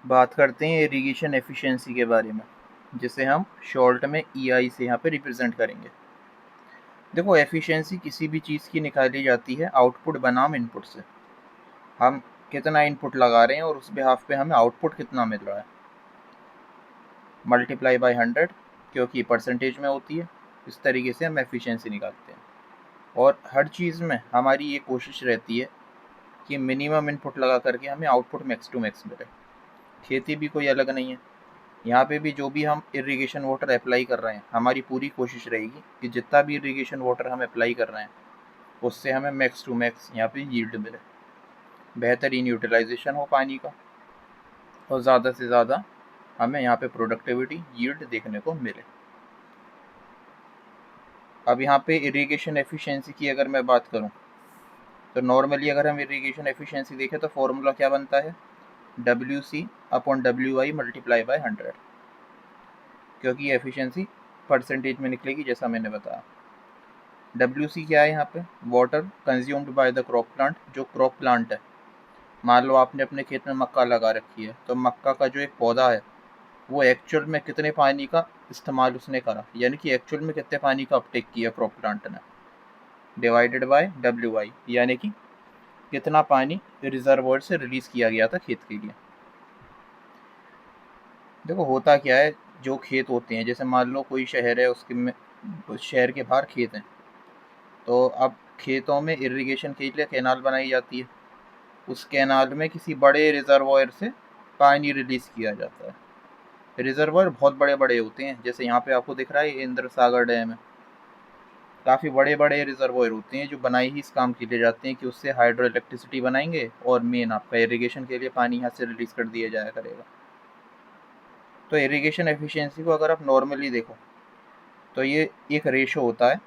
बात करते हैं इरिगेशन एफिशिएंसी के बारे में, जिसे हम शॉर्ट में EI से यहाँ पे रिप्रेजेंट करेंगे। देखो, एफिशिएंसी किसी भी चीज़ की निकाली जाती है आउटपुट बनाम इनपुट से। हम कितना इनपुट लगा रहे हैं और उस बिहाफ पे हमें आउटपुट कितना मिल रहा है, मल्टीप्लाई बाय 100, क्योंकि परसेंटेज में होती है। इस तरीके से हम एफिशिएंसी निकालते हैं। और हर चीज़ में हमारी ये कोशिश रहती है कि मिनिमम इनपुट लगा करके हमें आउटपुट मैक्स टू मैक्स मिले। खेती भी कोई अलग नहीं है। यहाँ पे भी जो भी हम इरिगेशन वाटर अप्लाई कर रहे हैं, हमारी पूरी कोशिश रहेगी कि जितना भी इरिगेशन वाटर हम अप्लाई कर रहे हैं उससे हमें मैक्स टू मैक्स यहाँ पे यील्ड मिले, बेहतरीन यूटिलाइजेशन हो पानी का, और ज़्यादा से ज़्यादा हमें यहाँ पे प्रोडक्टिविटी यील्ड देखने को मिले। अब यहाँ पे इरिगेशन एफिशिएंसी की अगर मैं बात करूँ तो नॉर्मली अगर हम इरिगेशन एफिशिएंसी देखें तो फॉर्मूला क्या बनता है, WC/WI मल्टीप्लाई बाय 100, क्योंकि एफिशिएंसी परसेंटेज में निकलेगी जैसा मैंने बताया। WC क्या है यहाँ पे, water consumed by the crop plant. जो क्रॉप प्लांट है, मान लो आपने अपने खेत में मक्का लगा रखी है, तो मक्का का जो एक पौधा है वो एक्चुअल में कितने पानी का इस्तेमाल उसने करा, यानी कि एक्चुअल में कितने पानी का अपटेक किया क्रॉप प्लांट ने, डिवाइडेड बाय WI, यानी कि कितना पानी रिजर्वोयर से रिलीज किया गया था खेत के लिए। देखो होता क्या है, जो खेत होते हैं, जैसे मान लो कोई शहर है, उसके में शहर के बाहर खेत हैं, तो अब खेतों में इरिगेशन के लिए कैनाल बनाई जाती है। उस कैनाल में किसी बड़े रिजर्वोयर से पानी रिलीज किया जाता है। रिजर्वोयर बहुत बड़े बड़े होते हैं, जैसे यहाँ पे आपको दिख रहा है इंद्र सागर डैम है। काफ़ी बड़े बड़े रिजर्वोयर होते हैं जो बनाए ही इस काम के लिए जाते हैं कि उससे हाइड्रो इलेक्ट्रिसिटी बनाएंगे और मेन आपका इरिगेशन के लिए पानी यहाँ से रिलीज कर दिया जाया करेगा। तो इरिगेशन एफिशिएंसी को अगर आप नॉर्मली देखो तो ये एक रेशो होता है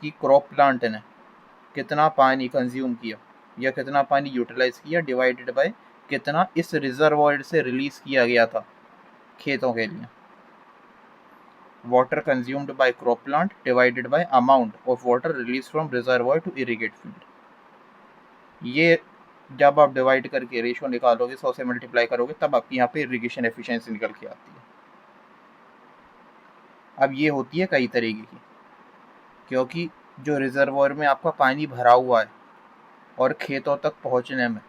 कि क्रॉप प्लांट ने कितना पानी कंज्यूम किया या कितना पानी यूटिलाइज किया, डिवाइडेड बाय कितना इस रिजर्वोयर से रिलीज किया गया था खेतों के लिए। Water consumed by crop plant divided by amount of water release from reservoir to irrigate field. ये जब आप डिवाइड करके रेशो निकालोगे, 100 से मल्टीप्लाई करोगे, तब आपकी यहाँ पे इरिगेशन एफिशिएंसी निकल के आती है। अब ये होती है कई तरीके की, क्योंकि जो रिजर्वोयर में आपका पानी भरा हुआ है और खेतों तक पहुँचने में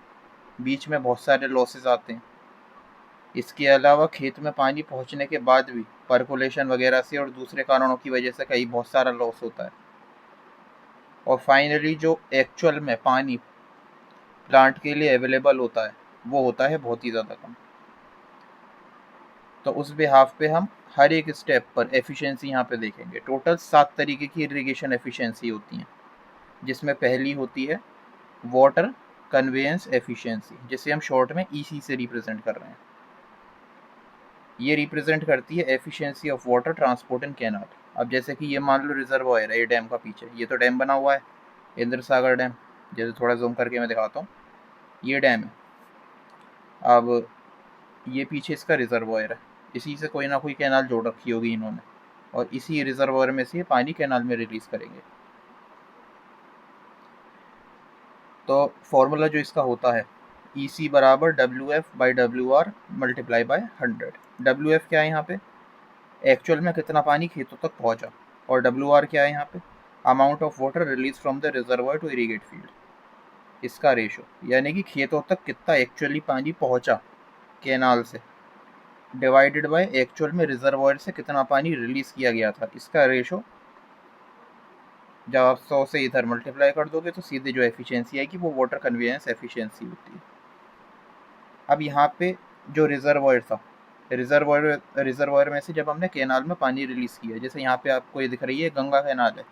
बीच में बहुत सारे लॉसेस आते हैं। इसके अलावा खेत में पानी पहुँचने के बाद भी पर्कुलेशन वगैरह से और दूसरे कारणों की वजह से कहीं बहुत सारा लॉस होता है। और फाइनली जो एक्चुअल में पानी प्लांट के लिए अवेलेबल होता है वो होता है बहुत ही ज़्यादा कम। तो उस बिहाफ पे हम हर एक स्टेप पर एफिशिएंसी यहाँ पे देखेंगे। टोटल 7 तरीके की इरिगेशन एफिशिएंसी होती हैं, जिसमें पहली होती है वाटर कन्वेयंस एफिशिएंसी, जिसे हम शॉर्ट में EC से रिप्रेजेंट कर रहे हैं। ये रिप्रेजेंट करती है efficiency of water transport in canal. अब जैसे कि ये मान लो रिजर्वॉयर है, ये डैम का पीछे, ये तो डैम बना हुआ है इंद्र सागर डैम, जैसे थोड़ा जूम करके मैं दिखाता हूँ, ये डैम है। अब ये पीछे इसका रिजर्वॉयर है, इसी से कोई ना कोई कैनाल जोड़ रखी होगी इन्होंने, और इसी रिजर्वॉयर में से पानी कैनाल में रिलीज करेंगे। तो फॉर्मूला जो इसका होता है, EC बराबर WF/WR मल्टीप्लाई बाय 100। WF क्या है यहाँ पे, एक्चुअल में कितना पानी खेतों तक पहुँचा, और WR क्या है यहाँ पे, amount of water release from the reservoir to irrigate field, इसका रेशो, यानी कि खेतों तक कितना एक्चुअली पानी पहुँचा कैनाल से, डिवाइडेड बाय एक्चुअल में रिजर्वॉयर से कितना पानी रिलीज किया गया था, इसका रेशो। जब आप 100 से इधर मल्टीप्लाई कर दोगे तो सीधे जो एफिशिएंसी आएगी वो वाटर कन्वेयंस एफिशिएंसी होती है। अब यहाँ पे जो रिजर्वॉयर था, रिजर्वॉयर में से जब हमने कैनाल में पानी रिलीज किया, जैसे यहाँ पे आपको ये दिख रही है गंगा कैनाल है,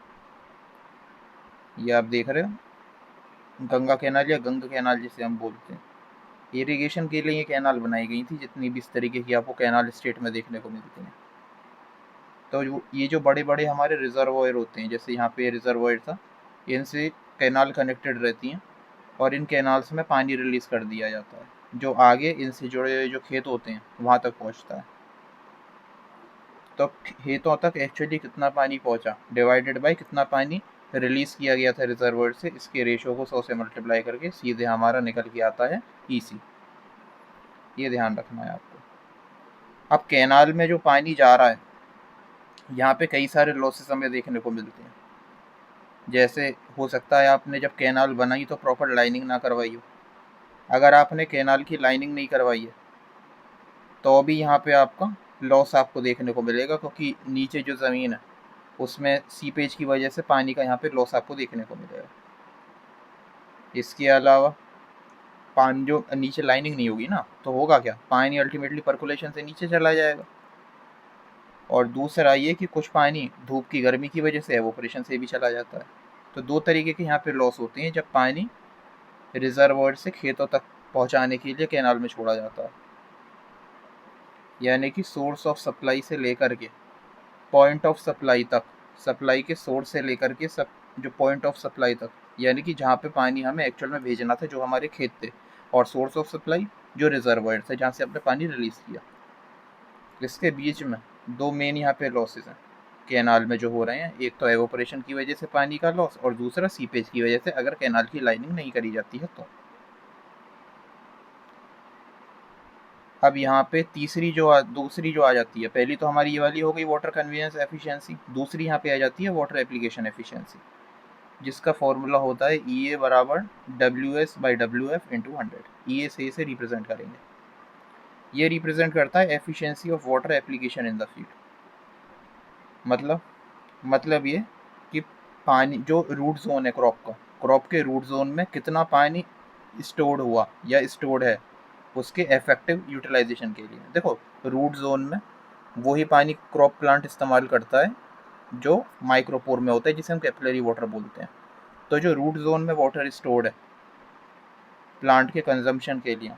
ये आप देख रहे हो गंगा कैनाल या गंगा कैनाल जिसे हम बोलते हैं। इरिगेशन के लिए ये कैनाल बनाई गई थी, जितनी भी इस तरीके की आपको कैनाल स्टेट में देखने को मिलती हैं। तो ये जो बड़े बड़े हमारे रिजर्वॉयर होते हैं, जैसे यहाँ पे रिजर्वॉयर था, इनसे कैनाल कनेक्टेड रहती हैं और इन कैनाल्स में पानी रिलीज कर दिया जाता है, जो आगे इनसे जुड़े हुए जो खेत होते हैं वहाँ तक पहुँचता है। तो खेतों तक एक्चुअली कितना पानी पहुँचा डिवाइडेड बाय कितना पानी रिलीज किया गया था रिजर्वोयर से, इसके रेशो को 100 से मल्टीप्लाई करके सीधे हमारा निकल के आता है EC। ये ध्यान रखना है आपको। अब कैनाल में जो पानी जा रहा है, यहाँ पे कई सारे लॉसेस हमें देखने को मिलते हैं। जैसे हो सकता है आपने जब कैनाल बनाई तो प्रॉपर लाइनिंग ना करवाई हो। अगर आपने कैनाल की लाइनिंग नहीं करवाई है तो भी यहाँ पे आपका लॉस आपको देखने को मिलेगा, क्योंकि नीचे जो ज़मीन है उसमें सीपेज की वजह से पानी का यहाँ पे लॉस आपको देखने को मिलेगा। इसके अलावा पानी जो नीचे लाइनिंग नहीं होगी ना, तो होगा क्या, पानी अल्टीमेटली पर्कुलेशन से नीचे चला जाएगा। और दूसरा ये कि कुछ पानी धूप की गर्मी की वजह से एवोपरेशन से भी चला जाता है। तो दो तरीके के यहाँ पे लॉस होते हैं जब पानी रिजर्वॉयर से खेतों तक पहुँचाने के लिए कैनाल में छोड़ा जाता है। यानी कि सोर्स ऑफ सप्लाई से लेकर के पॉइंट ऑफ सप्लाई तक, सप्लाई के सोर्स से लेकर के सब जो पॉइंट ऑफ सप्लाई तक, यानी कि जहाँ पे पानी हमें एक्चुअल में भेजना था, जो हमारे खेत थे, और सोर्स ऑफ सप्लाई जो रिजर्वॉयर थे जहाँ से हमने पानी रिलीज किया। इसके बीच में दो मेन यहाँ पे लॉसेस हैं कैनाल में जो हो रहे हैं। एक तो एवोपरेशन की वजह से पानी का लॉस, और दूसरा सीपेज की वजह से अगर कैनाल की लाइनिंग नहीं करी जाती है तो। अब यहाँ पे दूसरी जो आ जाती है, पहली तो हमारी ये वाली हो गई वाटर कन्वीनियंस एफिशिएंसी, दूसरी यहाँ पे आ जाती है वाटर एप्लीकेशन एफिशिएंसी, जिसका फॉर्मूला होता है ई ए बराबर WS/WF × 100। ई ए से इसे रिप्रेजेंट करेंगे। ये रिप्रेजेंट करता है efficiency of water application in the field. मतलब ये कि पानी जो रूट जोन है क्रॉप के रूट जोन में कितना पानी स्टोर्ड हुआ या स्टोर्ड है उसके इफेक्टिव यूटिलाइजेशन के लिए। देखो, रूट जोन में वही पानी क्रॉप प्लांट इस्तेमाल करता है जो माइक्रोपोर में होता है, जिसे हम कैपिलरी वाटर बोलते हैं। तो जो रूट जोन में वाटर स्टोर्ड है प्लांट के कंजम्पशन के लिए,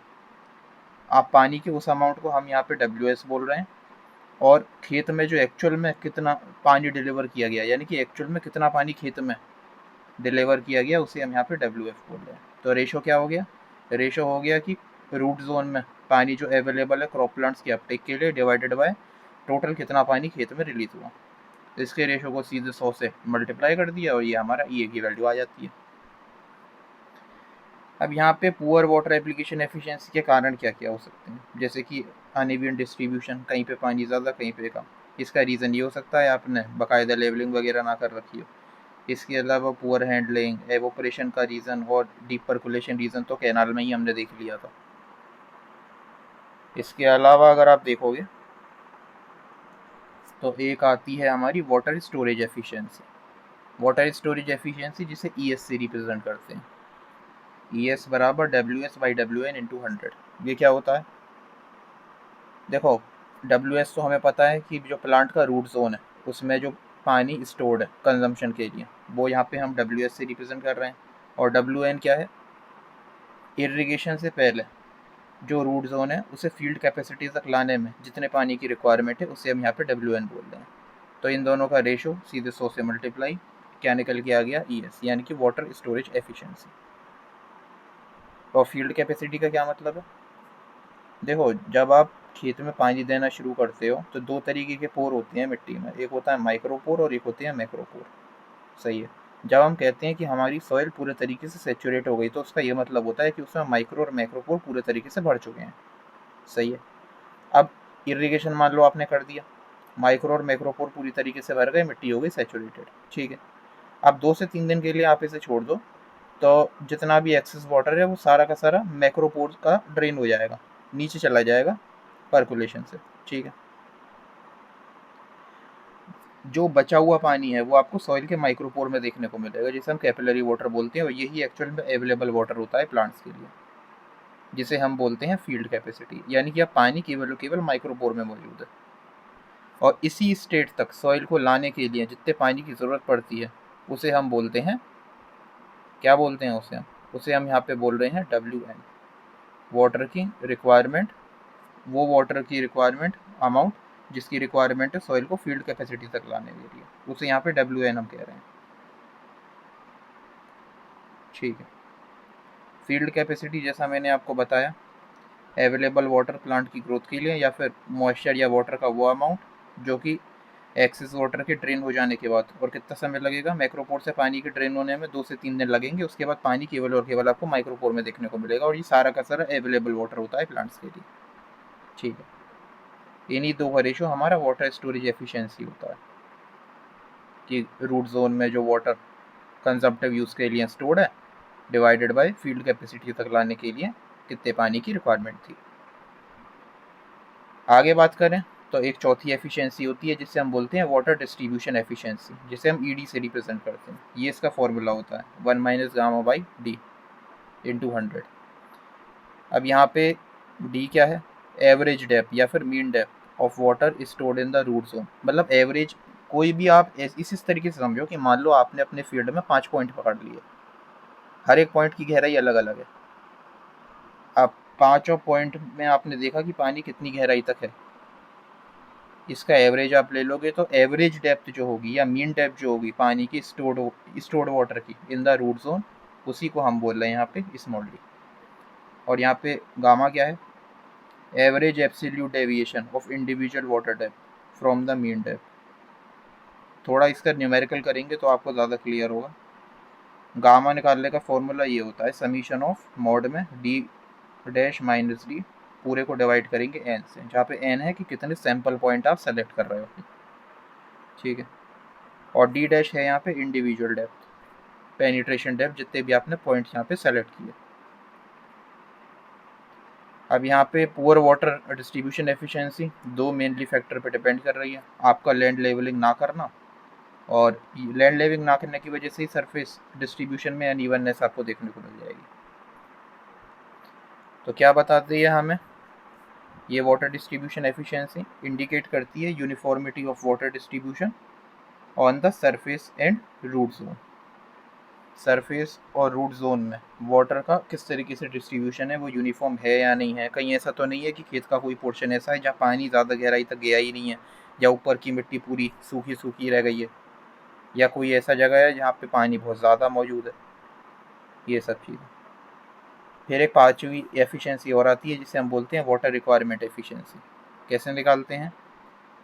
आप पानी के उस अमाउंट को हम यहाँ पे WS बोल रहे हैं, और खेत में जो एक्चुअल में कितना पानी डिलीवर किया गया, यानी कि एक्चुअल में कितना पानी खेत में डिलीवर किया गया, उसे हम यहाँ पे WF बोल रहे हैं। तो रेशो क्या हो गया, रेशो हो गया कि रूट जोन में पानी जो अवेलेबल है क्रॉप प्लांट्स के अपटेक के लिए डिवाइडेड बाय टोटल कितना पानी खेत में रिलीज हुआ। तो इसके रेशो को सीधे 100 से मल्टीप्लाई कर दिया और ये हमारा ई की वैल्यू आ जाती है। अब यहाँ पे पुअर वाटर एप्लीकेशन एफिशिएंसी के कारण क्या क्या हो सकते हैं, जैसे कि अनइवन डिस्ट्रीब्यूशन, कहीं पे पानी ज़्यादा कहीं पे कम। इसका रीज़न ये हो सकता है आपने बाकायदा लेवलिंग वगैरह ना कर रखी हो। इसके अलावा पुअर हैंडलिंग, एवोपरेशन का रीज़न और डीप पर्कुलेशन रीज़न तो कैनाल में ही हमने देख लिया था। इसके अलावा अगर आप देखोगे तो एक आती है हमारी water storage efficiency. Water storage efficiency जिसे ES से रिप्रेजेंट करते हैं। ES बराबर WS/WN × 100। ये क्या होता है, देखो WS तो हमें पता है कि जो प्लांट का रूट जोन है उसमें जो पानी स्टोर्ड है कंजम्पशन के लिए, वो यहाँ पे हम WS से रिप्रेजेंट कर रहे हैं। और WN क्या है, इरिगेशन से पहले जो रूट जोन है उसे फील्ड कैपेसिटी तक लाने में जितने पानी की रिक्वायरमेंट है उसे हम यहाँ पे WN बोल रहे हैं। तो इन दोनों का रेशो सीधे 100 से मल्टीप्लाई, क्या निकल के आ गया, ES, यानी कि वाटर स्टोरेज एफिशिएंसी। और फील्ड कैपेसिटी का क्या मतलब है, देखो जब आप खेत में पानी देना शुरू करते हो तो दो तरीके के पोर होते हैं मिट्टी में, एक होता है माइक्रोपोर और एक होते हैं मैक्रोपोर। सही है। जब हम कहते हैं कि हमारी सॉइल पूरे तरीके से सेचुरेट हो गई तो उसका ये मतलब होता है कि उसमें माइक्रो और मैक्रोपोर पूरे तरीके से भर चुके हैं। सही है। अब इरिगेशन मान लो आपने कर दिया, माइक्रो और मैक्रोपोर पूरी तरीके से भर गए, मिट्टी हो गई सेचुरेटेड। ठीक है। अब 2 से 3 दिन के लिए आप इसे छोड़ दो, तो जितना भी एक्सेस वाटर है वो सारा का सारा मैक्रोपोर का ड्रेन हो जाएगा, नीचे चला जाएगा पर्कुलेशन से। ठीक है। जो बचा हुआ पानी है वो आपको सॉइल के माइक्रोपोर में देखने को मिलेगा, जिसे हम कैपिलरी वाटर बोलते हैं, और यही एक्चुअल में अवेलेबल वाटर होता है प्लांट्स के लिए, जिसे हम बोलते हैं फील्ड कैपेसिटी, यानी कि अब पानी केवल माइक्रोपोर में मौजूद है। और इसी स्टेट तक सॉइल को लाने के लिए जितने पानी की ज़रूरत पड़ती है उसे हम बोलते हैं, क्या बोलते हैं उसे हम यहाँ पे बोल रहे हैं WN, वाटर की रिक्वायरमेंट, वो वाटर की रिक्वायरमेंट अमाउंट जिसकी रिक्वायरमेंट है सॉइल को फील्ड कैपेसिटी तक लाने के लिए, उसे यहाँ पे WN हम कह रहे हैं। ठीक है। फील्ड कैपेसिटी जैसा मैंने आपको बताया, अवेलेबल वाटर प्लांट की ग्रोथ के लिए, या फिर मॉइस्चर या वाटर का वो अमाउंट जो कि एक्सेस वाटर के ड्रेन हो जाने के बाद, और कितना समय लगेगा मैक्रोपोर से पानी के ड्रेन होने में, 2 से 3 दिन लगेंगे। उसके बाद पानी केवल और केवल आपको माइक्रोपोर में देखने को मिलेगा, और ये सारा का सारा अवेलेबल वाटर होता है प्लांट्स के लिए। ठीक है। इन्हीं दो का रेशो हमारा वाटर स्टोरेज एफिशिएंसी होता है कि रूट जोन में जो वाटर कंजम्पटिव यूज़ के लिए स्टोर्ड है डिवाइडेड बाय फील्ड कैपेसिटी तक लाने के लिए कितने पानी की रिक्वायरमेंट थी। आगे बात करें तो एक चौथी एफिशिएंसी होती है जिसे हम बोलते हैं वाटर डिस्ट्रीब्यूशन एफिशिएंसी, जिसे हम ईडी से रिप्रेजेंट करते हैं। ये इसका फॉर्मूला होता है 1 minus gamma by D into 100। अब यहाँ पे डी क्या है, एवरेज डेप्थ या फिर mean depth of water stored in the root zone. मतलब एवरेज कोई भी आप इस तरीके से समझो कि मान लो आपने अपने फील्ड में 5 पॉइंट पकड़ लिए, हर एक पॉइंट की गहराई अलग अलग है। अब पाँचों पॉइंट में आपने देखा कि पानी कितनी गहराई तक है, इसका एवरेज आप ले लोगे तो एवरेज डेप्थ जो होगी या मीन डेप्थ जो होगी पानी की स्टोर्ड वाटर की इन द रूट जोन, उसी को हम बोल रहे हैं यहाँ पे स्मॉल डी। और यहाँ पे गामा क्या है, average absolute deviation of individual water depth from the mean depth. थोड़ा इसका न्यूमेरिकल करेंगे तो आपको ज़्यादा क्लियर होगा। गामा निकालने का फॉर्मूला ये होता है समीशन ऑफ मॉड में डी डैश माइनस डी, पूरे को डिवाइड करेंगे एन से, जहाँ पे एन है कि कितने सैंपल पॉइंट आप सेलेक्ट कर रहे हो, ठीक है। और डी डैश है यहाँ पे इंडिविजुअल डेप्थ, पेनिट्रेशन डेप्थ, जितने भी आपने पॉइंट्स यहाँ पे सेलेक्ट किए। अब यहाँ पे पुअर वाटर डिस्ट्रीब्यूशन एफिशिएंसी दो मेनली फैक्टर पे डिपेंड कर रही है, आपका लैंड लेवलिंग ना करना, और लैंड लेवलिंग ना करने की वजह से ही सरफेस डिस्ट्रीब्यूशन में अनइवननेस आपको देखने को मिल जाएगी। तो क्या बताती है हमें ये वाटर डिस्ट्रीब्यूशन एफिशिएंसी, इंडिकेट करती है uniformity of water distribution on the surface and root zone. Surface और रूट जोन में वाटर का किस तरीके से डिस्ट्रीब्यूशन है, वो यूनिफॉर्म है या नहीं है। कहीं ऐसा तो नहीं है कि खेत का कोई पोर्शन ऐसा है जहाँ पानी ज़्यादा गहराई तक गया ही नहीं है, या ऊपर की मिट्टी पूरी सूखी सूखी रह गई है, या कोई ऐसा जगह है जहाँ पे पानी बहुत ज़्यादा मौजूद है, ये सब चीज़ें। फिर एक पाँचवीं एफिशिएंसी और आती है जिसे हम बोलते हैं वाटर रिक्वायरमेंट एफिशिएंसी। कैसे निकालते हैं,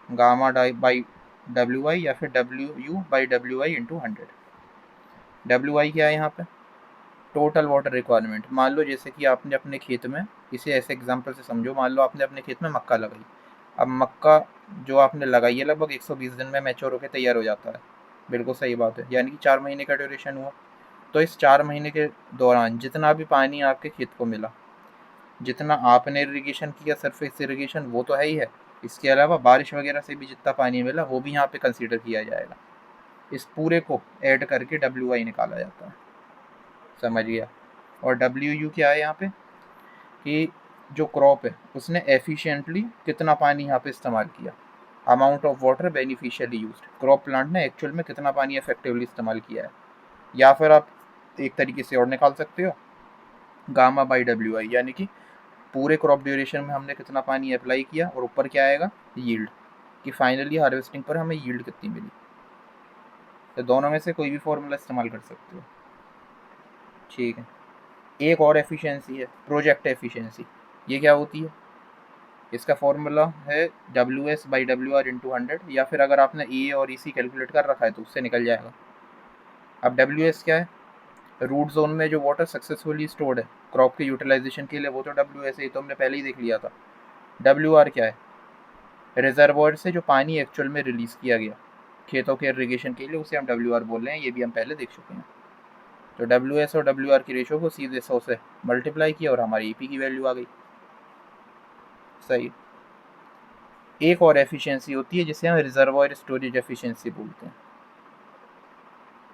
गामा डाई बाई डब्ल्यू आई या फिर W U by W I into 100। W I क्या है यहाँ पे, टोटल वाटर रिक्वायरमेंट। मान लो जैसे कि आपने अपने खेत में, इसे ऐसे एग्जांपल से समझो, मान लो आपने अपने खेत में मक्का लगाई। अब मक्का जो आपने लगाई है लगभग 120 दिन में मैच्योर होकर तैयार हो जाता है, बिल्कुल सही बात है, यानी कि 4 महीने का ड्यूरेशन हुआ। तो इस 4 महीने के दौरान जितना भी पानी आपके खेत को मिला, जितना आपने इरीगेशन किया सरफेस इरीगेशन, वो तो है ही है, इसके अलावा बारिश वगैरह से भी जितना पानी मिला वो भी यहाँ पे कंसीडर किया जाएगा। इस पूरे को ऐड करके डब्ल्यू आई निकाला जाता है, समझ गया। और डब्ल्यू यू क्या है यहाँ पे, कि जो क्रॉप है उसने एफिशिएंटली कितना पानी यहाँ पे इस्तेमाल किया, amount of water beneficially used, crop plant ने एक्चुअल में कितना पानी इफेक्टिवली इस्तेमाल किया है। या फिर आप एक तरीके से और निकाल सकते हो, गामा बाई डब्ल्यू आई, यानी कि पूरे क्रॉप ड्यूरेशन में हमने कितना पानी अप्लाई किया, और ऊपर क्या आएगा, यील्ड, कि फाइनली हार्वेस्टिंग पर हमें यील्ड कितनी मिली। तो दोनों में से कोई भी फॉर्मूला इस्तेमाल कर सकते हो, ठीक है। एक और एफिशिएंसी है प्रोजेक्ट एफिशिएंसी। ये क्या होती है, इसका फॉर्मूला है W S by W R into 100, या फिर अगर आपने ई और ई सी कैलकुलेट कर रखा है तो उससे निकल जाएगा। अब डब्ल्यू एस क्या है, रूट जोन में जो वाटर सक्सेसफुली स्टोर्ड है क्रॉप के यूटिलाइजेशन के लिए, वो तो डब्ल्यू एस है, तो हमने पहले ही देख लिया था। डब्ल्यू आर क्या है, रिजर्वॉयर से जो पानी एक्चुअल में रिलीज़ किया गया खेतों के इरीगेशन के लिए, उसे हम डब्ल्यू आर बोल रहे हैं, ये भी हम पहले देख चुके हैं। तो डब्ल्यू एस और डब्ल्यू आर की रेशो को सीधे 100 से मल्टीप्लाई किया और हमारी ई पी की वैल्यू आ गई, सही। एक और एफिशिएंसी होती है जिसे हम रिजर्वॉयर स्टोरेज एफिशिएंसी बोलते हैं।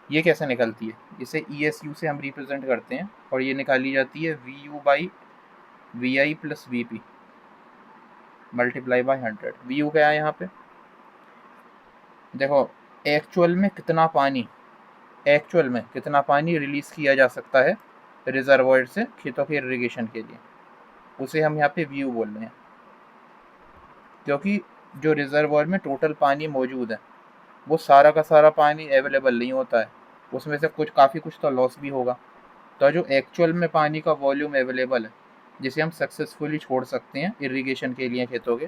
ये कैसे निकलती है, इसे ई एस यू से हम रिप्रेजेंट करते हैं, और ये निकाली जाती है V U by V I plus V P multiply by 100। V U क्या है यहाँ पे, देखो एक्चुअल में कितना पानी रिलीज़ किया जा सकता है रिजर्वॉयर से खेतों के इरीगेशन के लिए, उसे हम यहाँ पे वी यू बोल रहे हैं। क्योंकि जो रिजर्वॉयर में टोटल पानी मौजूद है वो सारा का सारा पानी अवेलेबल नहीं होता है, उसमें से काफ़ी कुछ तो लॉस भी होगा। तो जो एक्चुअल में पानी का वॉल्यूम अवेलेबल है जिसे हम सक्सेसफुली छोड़ सकते हैं इरिगेशन के लिए खेतों के,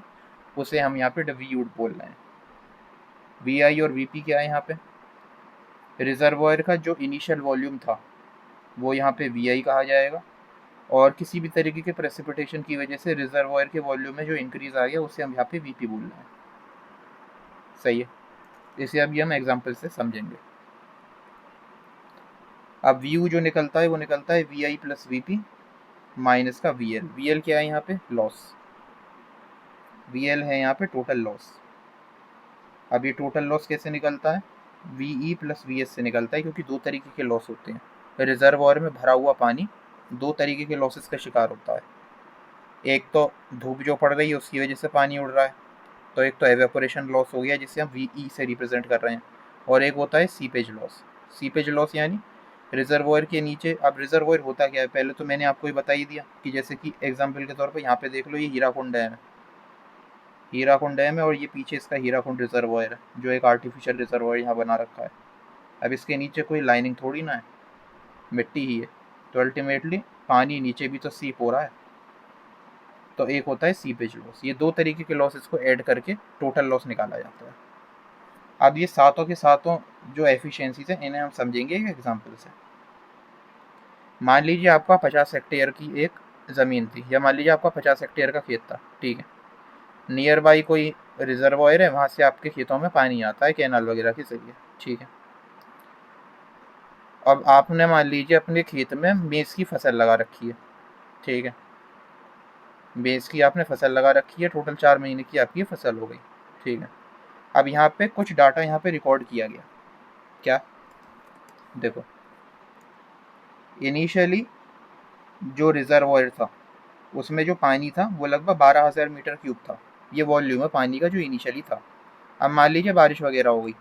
उसे हम यहाँ पे वी यू बोल रहे हैं। वी आई और वी पी क्या है यहाँ पे, रिजर्वॉयर का जो इनिशियल वॉल्यूम था वो यहाँ पे वी आई कहा जाएगा, और किसी भी तरीके के प्रेसिपिटेशन की वजह से रिजर्वॉयर के वॉल्यूम में जो इंक्रीज आ गया उसे हम यहाँ पे वीपी बोल रहे हैं। सही है, इसे अभी हम एग्जाम्पल से समझेंगे। अब व्यू जो निकलता है वो निकलता है V I plus V P minus का वी एल। वी एल क्या है यहाँ पे? लॉस। वी एल है यहाँ पे टोटल लॉस। अब ये टोटल लॉस कैसे निकलता है? V E plus V S से निकलता है, क्योंकि दो तरीके के लॉस होते हैं। रिजर्वॉयर में भरा हुआ पानी दो तरीके के लॉसेस का शिकार होता है। एक तो धूप जो पड़ रही है उसकी वजह से पानी उड़ रहा है, तो एक तो एवेपोरेशन लॉस हो गया जिसे हम वी ई से रिप्रेजेंट कर रहे हैं, और एक होता है सीपेज लॉस। सीपेज लॉस यानी रिजर्वॉयर के नीचे। अब रिजर्वॉयर होता क्या है? पहले तो मैंने आपको ही बता ही दिया कि जैसे कि एग्जाम्पल के तौर पर यहाँ पे देख लो, ये हीराकुंड डैम है। हीराकुंड डैम है और ये पीछे इसका हीराकुंड रिजर्वॉयर है, जो एक आर्टिफिशियल रिजर्वॉयर यहाँ बना रखा है। अब इसके नीचे कोई लाइनिंग थोड़ी ना है, मिट्टी ही है, तो अल्टीमेटली पानी नीचे भी तो सीप हो रहा है। तो एक होता है सीपेज लॉस। ये दो तरीके के लॉसेस को ऐड करके टोटल लॉस निकाला जाता है। अब ये सातों के सातों जो एफिशिएंसीज हैं इन्हें हम समझेंगे एक एग्जांपल से। मान लीजिए आपका 50 हेक्टेयर की एक ज़मीन थी, या मान लीजिए आपका 50 हेक्टेयर का खेत था, ठीक है। नियर बाई कोई रिजर्वॉयर है, वहाँ से आपके खेतों में पानी आता है कैनाल वगैरह के जरिए, ठीक है। अब आपने मान लीजिए अपने खेत में मेज़ की फसल लगा रखी है, ठीक है। मेज़ की आपने फसल लगा रखी है, टोटल 4 महीने की आपकी फसल हो गई, ठीक है। अब यहाँ पे कुछ डाटा यहाँ पे रिकॉर्ड किया गया। क्या? देखो, इनिशियली जो रिजर्वॉयर था उसमें जो पानी था वो लगभग 12,000 मीटर क्यूब था। ये वॉल्यूम है पानी का जो इनिशियली था। अब मान लीजिए बारिश वगैरह हो गई,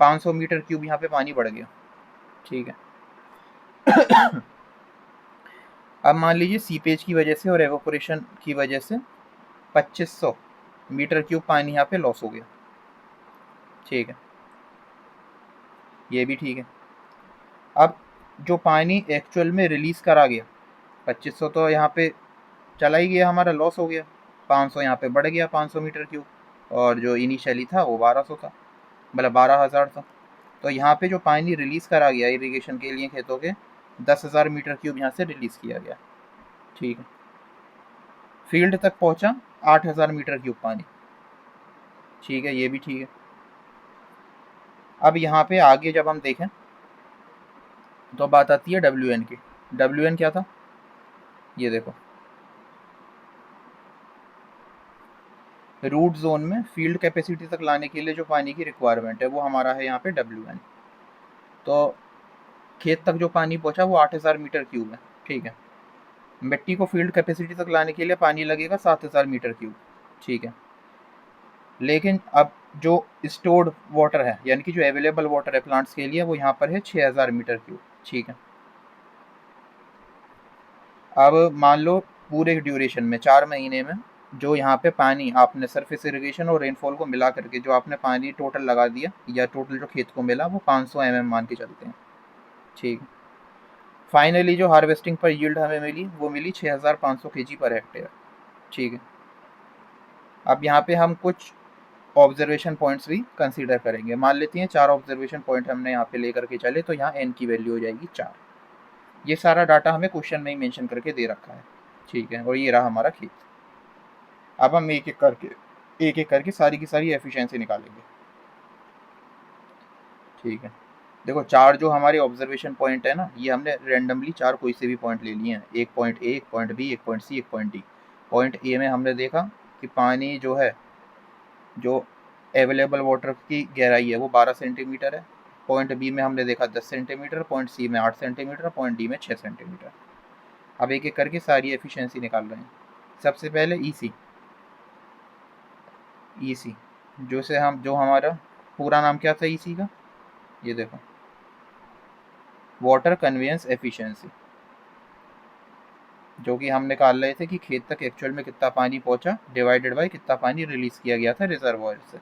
500 मीटर क्यूब यहाँ पे पानी बढ़ गया, ठीक है। अब मान लीजिए सीपेज की वजह से और एवोपोरेशन की वजह से 2500 मीटर क्यूब पानी यहाँ पे लॉस हो गया, ठीक है। ये भी ठीक है। अब जो पानी एक्चुअल में रिलीज करा गया 2500 तो यहाँ पे चला ही गया, हमारा लॉस हो गया। 500 यहाँ पे बढ़ गया 500 मीटर क्यूब, और जो इनिशियली था वो 1200 था, मतलब 12,000 था। तो यहाँ पे जो पानी रिलीज करा गया इरिगेशन के लिए खेतों के, 10,000 मीटर क्यूब यहाँ से रिलीज किया गया, ठीक है। फील्ड तक पहुँचा 8,000 मीटर क्यूब पानी, ठीक है। ये भी ठीक है। अब यहाँ पे आगे जब हम देखें तो बात आती है WN की। WN क्या था? ये देखो, रूट जोन में फील्ड कैपेसिटी तक लाने के लिए जो पानी की रिक्वायरमेंट है वो हमारा है यहाँ पे WN। तो खेत तक जो पानी पहुँचा वो 8,000 मीटर क्यूब है, ठीक है। मिट्टी को फील्ड कैपेसिटी तक लाने के लिए पानी लगेगा 7,000 मीटर क्यूब, ठीक है। लेकिन अब जो स्टोर्ड वाटर है, यानी कि जो अवेलेबल वाटर है प्लांट्स के लिए, वो यहाँ पर है 6,000 मीटर क्यूब, ठीक है। अब मान लो पूरे ड्यूरेशन में 4 महीने में जो यहाँ पे पानी आपने सरफेस इरिगेशन और रेनफॉल को मिला करके जो आपने पानी टोटल लगा दिया, या टोटल जो खेत को मिला, वो 500 mm मान के चलते हैं, ठीक। फाइनली जो हार्वेस्टिंग पर यील्ड हमें मिली वो मिली 6,500 kg पर हेक्टेयर, ठीक है। अब यहाँ पे हम कुछ ऑब्जर्वेशन पॉइंट्स भी कंसीडर करेंगे। मान लेते हैं 4 ऑब्जर्वेशन पॉइंट हमने यहाँ पे लेकर के चले, तो यहाँ n की वैल्यू हो जाएगी 4। ये सारा डाटा हमें क्वेश्चन में ही मेंशन करके दे रखा है, ठीक है। और ये रहा हमारा खेत। अब हम एक एक करके सारी की सारी एफिशिएंसी निकालेंगे, ठीक है। देखो, 4 जो हमारे ऑब्जर्वेशन पॉइंट है ना, ये हमने रेंडमली 4 कोई से भी पॉइंट ले लिए हैं। एक पॉइंट ए, एक पॉइंट बी, एक पॉइंट सी, एक पॉइंट डी। पॉइंट ए में हमने देखा कि पानी जो है, जो अवेलेबल वाटर की गहराई है वो 12 सेंटीमीटर है। पॉइंट बी में हमने देखा 10 सेंटीमीटर, पॉइंट सी में 8 सेंटीमीटर, पॉइंट डी में 6 सेंटीमीटर। अब एक एक करके सारी एफिशिएंसी निकाल रहे हैं। सबसे पहले ईसी जो हमारा पूरा नाम क्या था ईसी का? ये देखो, वाटर कन्वेंस एफिशिएंसी, जो कि हम निकाल रहे थे कि खेत तक एक्चुअल में कितना पानी पहुंचा डिवाइडेड बाय कितना पानी रिलीज किया गया था रिजर्वॉयर से।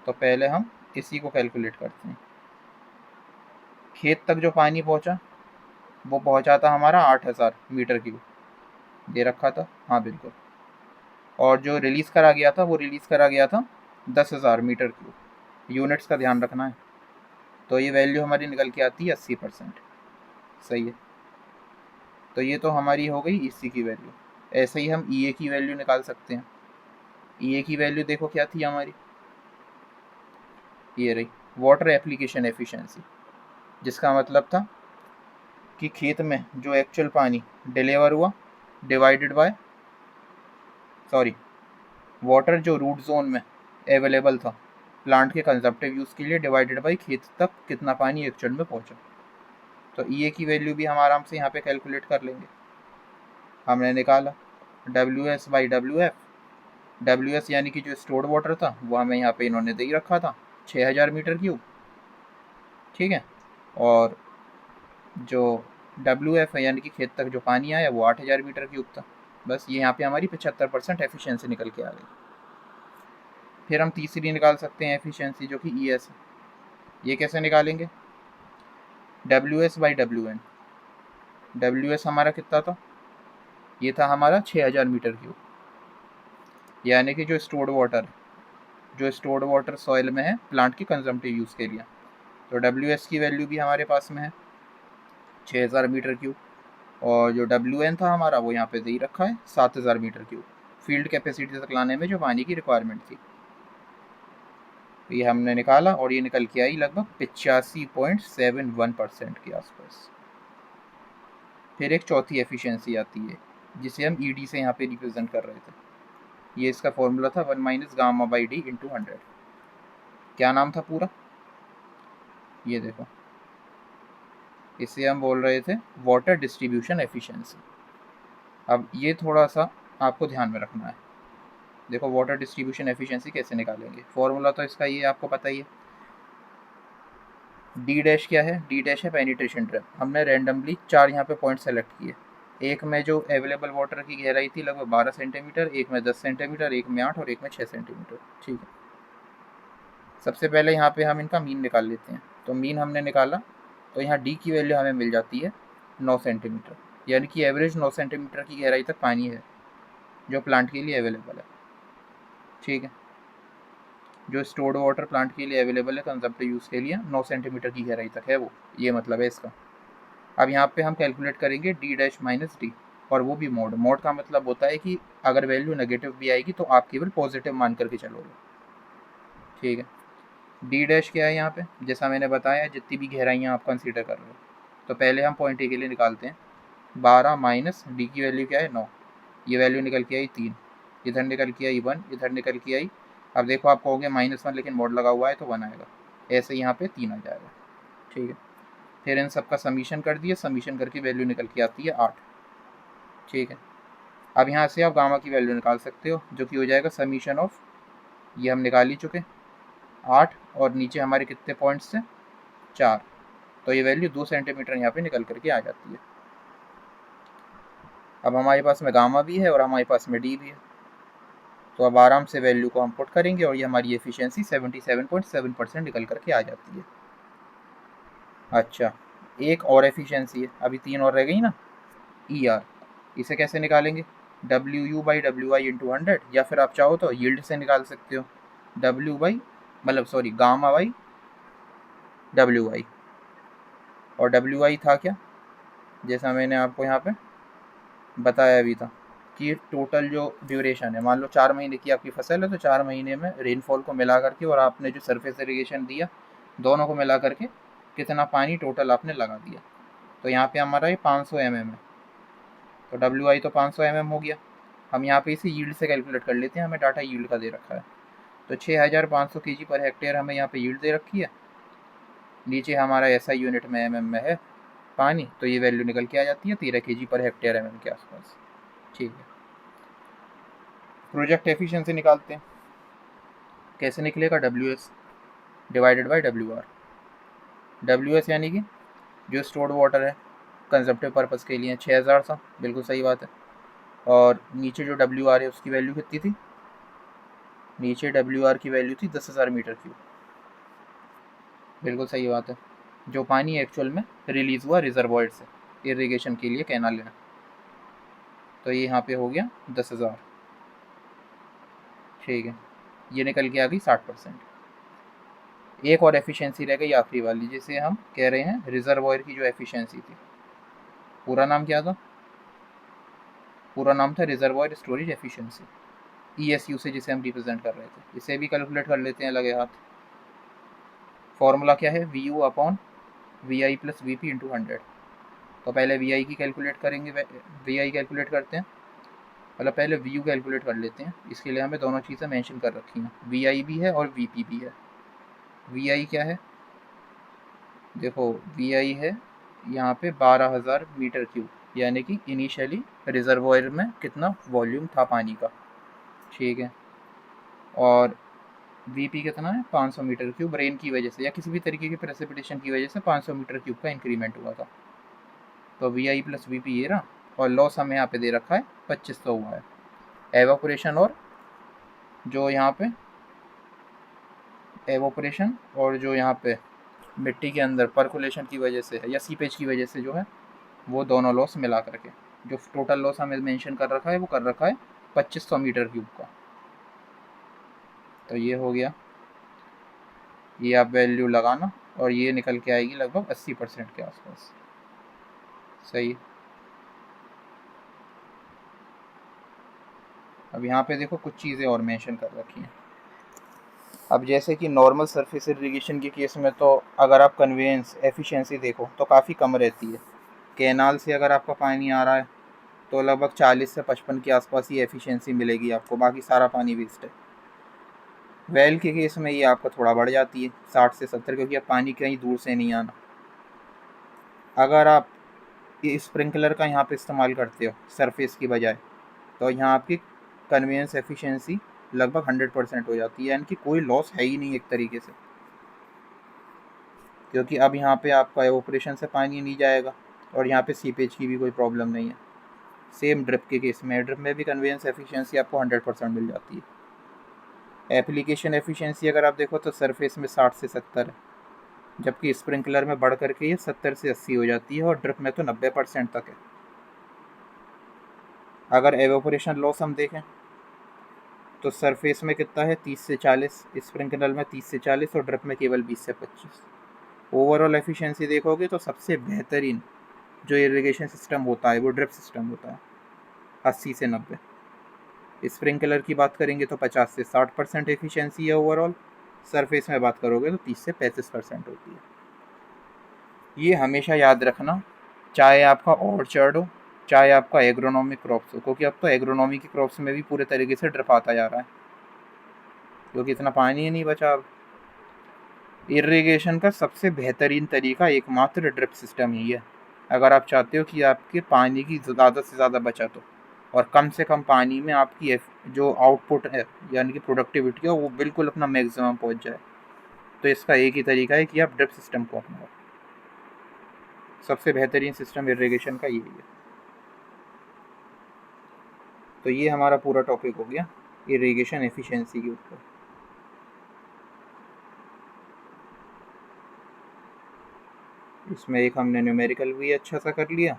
तो पहले हम इसी को कैलकुलेट करते हैं। खेत तक जो पानी पहुंचा वो पहुंचा था हमारा 8,000 मीटर क्यूब, दे रखा था, हाँ बिल्कुल। और जो रिलीज़ करा गया था वो रिलीज़ करा गया था 10,000 मीटर क्यूब। यूनिट्स का ध्यान रखना है। तो ये वैल्यू हमारी निकल के आती है 80%, सही है। तो ये तो हमारी हो गई EC की वैल्यू। ऐसे ही हम EA की वैल्यू निकाल सकते हैं। EA की वैल्यू देखो क्या थी हमारी, ये रही, वाटर एप्लीकेशन एफिशिएंसी, जिसका मतलब था कि खेत में जो एक्चुअल पानी डिलीवर हुआ डिवाइडेड बाय वाटर जो रूट जोन में अवेलेबल था प्लांट के कंजप्टिव यूज़ के लिए डिवाइडेड बाई खेत तक कितना पानी एक्चुअल में पहुंचा। तो EA की वैल्यू भी हम आराम से यहाँ पे कैलकुलेट कर लेंगे। हमने निकाला WS बाई WF। WS यानी कि जो स्टोर्ड वाटर था वो हमें यहाँ पे इन्होंने दे ही रखा था 6000 मीटर क्यूब, ठीक है। और जो WF है यानी कि खेत तक जो पानी आया वो 8000 मीटर क्यूब था। बस ये यहाँ पे हमारी 75% एफिशिएंसी निकल के आ गई। फिर हम तीसरी निकाल सकते हैं एफिशिएंसी, जो कि ES है। ये कैसे निकालेंगे, WS बाई WN। WS हमारा कितना था, ये था हमारा 6000 मीटर क्यूब, यानी कि जो स्टोर्ड वाटर सॉइल में है प्लांट की कंजम्पटिव यूज़ के लिए। तो WS की वैल्यू भी हमारे पास में है 6000 मीटर क्यूब, और जो WN था हमारा वो यहाँ पे दे ही रखा है 7000 मीटर क्यूब, फील्ड कैपेसिटी तक लाने में जो पानी की रिक्वायरमेंट थी। ये हमने निकाला और ये निकल के आई लगभग 85.71% के आसपास। फिर एक चौथी एफिशिएंसी आती है जिसे हम ED से यहाँ पे रिप्रेजेंट कर रहे थे। ये इसका फॉर्मूला था 1 minus gamma by D into 100। क्या नाम था पूरा, ये देखो, इसे हम बोल रहे थे वाटर डिस्ट्रीब्यूशन एफिशिएंसी। अब ये थोड़ा सा आपको ध्यान में रखना है। देखो वाटर डिस्ट्रीब्यूशन एफिशिएंसी कैसे निकालेंगे, फॉर्मूला तो इसका ये आपको पता ही है। D डैश क्या है, D डैश है पेनिट्रेशन डेप्थ। हमने रैंडमली 4 यहाँ पे पॉइंट सेलेक्ट किए। एक में जो अवेलेबल वाटर की गहराई थी लगभग 12 सेंटीमीटर, एक में 10 सेंटीमीटर, एक में 8 और एक में 6 सेंटीमीटर, ठीक है। सबसे पहले यहाँ पे हम इनका मीन निकाल लेते हैं। तो मीन हमने निकाला तो यहाँ D की वैल्यू हमें मिल जाती है 9 सेंटीमीटर, यानी कि एवरेज 9 सेंटीमीटर की गहराई तक पानी है जो प्लांट के लिए अवेलेबल है, ठीक है। जो स्टोर्ड वाटर प्लांट के लिए अवेलेबल है कंजप्टिव यूज़ के लिए 9 सेंटीमीटर की गहराई तक है वो, ये मतलब है इसका। अब यहाँ पे हम कैलकुलेट करेंगे D डैश माइनस D, और वो भी मोड का मतलब होता है कि अगर वैल्यू नेगेटिव भी आएगी तो आप केवल पॉजिटिव मान करके चलोगे, ठीक है। D डैश क्या है यहाँ पे, जैसा मैंने बताया जितनी भी गहराइयाँ आप कंसीडर कर रहे हो। तो पहले हम पॉइंट A के लिए निकालते हैं। 12 माइनस D की वैल्यू क्या है 9, ये वैल्यू निकल के आई 3, इधर निकल के आई 1, इधर निकल के आई, अब देखो आप कहोगे -1 लेकिन मोड लगा हुआ है तो 1 आएगा, ऐसे यहाँ पे 3 आ जाएगा, ठीक है। फिर इन सब का समीशन कर दिया, समीशन करके वैल्यू निकल के आती है 8, ठीक है। अब यहाँ से आप गामा की वैल्यू निकाल सकते हो, जो कि हो जाएगा समीशन ऑफ, ये हम निकाल ही चुके 8, और नीचे हमारे कितने पॉइंट्स थे 4, तो ये वैल्यू 2 सेंटीमीटर यहाँ पे निकल करके आ जाती है। अब हमारे पास में गामा भी है और हमारे पास में D भी है, तो अब आराम से वैल्यू को हम पुट करेंगे और ये हमारी एफिशिएंसी 77.7% निकल करके आ जाती है। अच्छा, एक और एफिशिएंसी है, अभी 3 और रह गई ना, ER। इसे कैसे निकालेंगे, WU बाई WI इंटू 100, या फिर आप चाहो तो यील्ड से निकाल सकते हो, गामा बाई WI। और WI था क्या, जैसा मैंने आपको यहाँ पे बताया भी था कि टोटल जो ड्यूरेशन है, मान लो 4 महीने की आपकी फसल है, तो 4 महीने में रेनफॉल को मिला करके और आपने जो सरफेस इरिगेशन दिया, दोनों को मिला करके कितना पानी टोटल आपने लगा दिया। तो यहाँ पे हमारा ये 500 mm है, तो WI तो 500 mm हो गया। हम यहाँ पे इसे यील्ड से कैलकुलेट कर लेते हैं, हमें डाटा यील्ड का दे रखा है। तो 6500 kg पर हेक्टेयर हमें यहाँ पे यील्ड दे रखी है, नीचे हमारा SI यूनिट में mm में है पानी, तो ये वैल्यू निकल के आ जाती है 13 kg पर हेक्टेयर mm के आसपास, ठीक है। प्रोजेक्ट एफिशिएंसी निकालते हैं, कैसे निकलेगा, WS divided by WR। WS यानी कि जो स्टोर्ड वाटर है कंजप्टिव पर्पज़ के लिए 6000 था, बिल्कुल सही बात है। और नीचे जो WR है उसकी वैल्यू कितनी थी, नीचे WR की वैल्यू थी 10,000 मीटर क्यूब, बिल्कुल सही बात है। जो पानी एक्चुअल में रिलीज़ हुआ रिजर्वॉयर से इरिगेशन के लिए कैनाल में, तो ये यहाँ पे हो गया 10,000, ठीक है। ये निकल के आ गई 60%। एक और एफिशिएंसी रह गई आखिरी वाली, जिसे हम कह रहे हैं रिजर्वॉयर की जो एफिशिएंसी थी, पूरा नाम क्या था, पूरा नाम था रिजर्वॉयर स्टोरेज एफिशिएंसी, ESU से जिसे हम रिप्रेजेंट कर रहे थे। इसे भी कैलकुलेट कर लेते हैं लगे हाथ। फॉर्मूला क्या है, VU upon VI plus VP into 100। तो पहले VI की कैलकुलेट करेंगे, VI कैलकुलेट करते हैं, मतलब पहले VU कैलकुलेट कर लेते हैं। इसके लिए हमें दोनों चीज़ें मेंशन कर रखी हैं, VI भी है और VP भी है। VI क्या है, देखो VI है यहाँ पे 12,000 मीटर क्यूब, यानी कि इनिशियली रिजर्वॉयर में कितना वॉल्यूम था पानी का, ठीक है। और VP कितना है, 500 मीटर क्यूब, रेन की वजह से या किसी भी तरीके की प्रेसिपिटेशन की वजह से 500 मीटर क्यूब का इंक्रीमेंट हुआ था। तो VI प्लस VP ये रहा, और लॉस हमें यहाँ पे दे रखा है 2500 हुआ है। एवापोरेशन और जो यहाँ पे एवोपरेशन और जो यहाँ पे मिट्टी के अंदर पर्कुलेशन की वजह से है या सीपेज की वजह से जो है, वो दोनों लॉस मिला करके जो टोटल लॉस हमें मेंशन कर रखा है वो कर रखा है 2500 मीटर क्यूब का। तो ये हो गया, ये आप वैल्यू लगाना और ये निकल के आएगी लगभग 80% के आसपास, सही। अब यहाँ पे देखो कुछ चीज़ें और मेंशन कर रखी हैं। अब जैसे कि नॉर्मल सरफेस इरिगेशन के केस में तो अगर आप कन्वेंस एफिशिएंसी देखो तो काफ़ी कम रहती है। कैनाल से अगर आपका पानी आ रहा है तो लगभग 40 से 55 के आसपास ही एफिशिएंसी मिलेगी आपको, बाकी सारा पानी वेस्ट है। वेल के केस में ये आपका थोड़ा बढ़ जाती है 60 से 70, क्योंकि अब पानी कहीं दूर से नहीं आना। अगर आप ये स्प्रिंकलर का यहाँ पे इस्तेमाल करते हो सरफेस की बजाय, तो यहाँ आपकी कन्वेंस एफिशिएंसी लगभग 100% हो जाती है, यानी कि कोई लॉस है ही नहीं एक तरीके से, क्योंकि अब यहाँ पे आपका एवोपरेशन से पानी नहीं जाएगा और यहाँ पे सीपेज की भी कोई प्रॉब्लम नहीं है। सेम ड्रिप के केस में, ड्रिप में भी कन्वेंस एफिशिएंसी आपको 100% मिल जाती है। एप्लीकेशन एफिशिएंसी अगर आप देखो तो सरफेस में 60 से 70 है, जबकि स्प्रिंकलर में बढ़ करके ये 70 से 80 हो जाती है और ड्रिप में तो 90% तक है। अगर एवेपोरेशन लॉस हम देखें तो सरफेस में कितना है, 30 से 40, स्प्रिंकलर में 30 से 40 और ड्रिप में केवल 20 से 25। ओवरऑल एफिशिएंसी देखोगे तो सबसे बेहतरीन जो इरिगेशन सिस्टम होता है वो ड्रिप सिस्टम होता है, 80 से 90। स्प्रिंकलर की बात करेंगे तो 50 से 60% एफिशिएंसी है ओवरऑल, सरफेस में बात करोगे तो 30 से 35% होती है। ये हमेशा याद रखना, चाहे आपका ऑर्चर्ड हो चाहे आपका एग्रोनॉमिक क्रॉप्स हो, क्योंकि अब तो एग्रोनॉमी की क्रॉप्स में भी पूरे तरीके से ड्रिप आता जा रहा है, क्योंकि इतना पानी ही नहीं बचा अब। इरिगेशन का सबसे बेहतरीन तरीका एकमात्र ड्रिप सिस्टम ही है, अगर आप चाहते हो कि आपके पानी की ज़्यादा से ज़्यादा बचत हो और कम से कम पानी में आपकी जो आउटपुट है यानी कि प्रोडक्टिविटी हो वो बिल्कुल अपना मैक्सिमम पहुंच जाए, तो इसका एक ही तरीका है कि आप ड्रिप सिस्टम को अपनाओ। सबसे बेहतरीन सिस्टम इरिगेशन का यही है। तो ये हमारा पूरा टॉपिक हो गया इरिगेशन एफिशिएंसी के ऊपर। इसमें एक हमने न्यूमेरिकल भी अच्छा सा कर लिया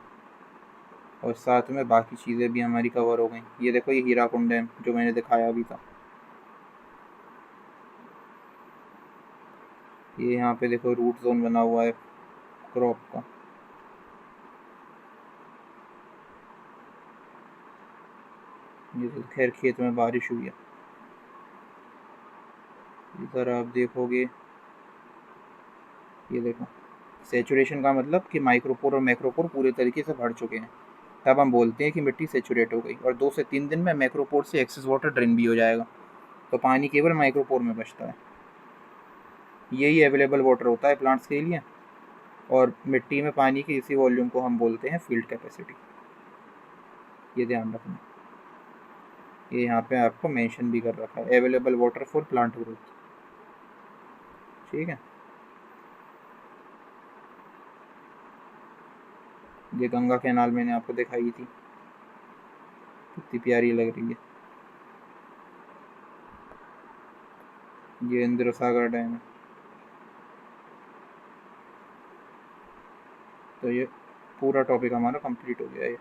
और साथ में बाकी चीज़ें भी हमारी कवर हो गई। ये देखो ये हीराकुंड डैम जो मैंने दिखाया अभी था, ये यहाँ पे देखो रूट जोन बना हुआ है क्रॉप का। ये तो खैर खेत में बारिश हुई है। इधर आप देखोगे, ये देखो सेचुरेशन का मतलब कि माइक्रोपोर और मैक्रोपोर पूरे तरीके से भर चुके हैं, तब हम बोलते हैं कि मिट्टी सेचुरेट हो गई। और 2 से 3 दिन में मैक्रोपोर से एक्सेस वाटर ड्रेन भी हो जाएगा, तो पानी केवल माइक्रोपोर में बचता है। यही अवेलेबल वाटर होता है प्लांट्स के लिए, और मिट्टी में पानी की इसी वॉल्यूम को हम बोलते हैं फील्ड कैपेसिटी। ये ध्यान रखना, ये यहाँ पे आपको मेंशन भी कर रखा है, available water for plant growth, ठीक है। ये गंगा कैनाल मैंने आपको दिखाई थी, कितनी प्यारी लग रही है। ये इंद्र सागर डैम है। तो ये पूरा टॉपिक हमारा कंप्लीट हो गया है।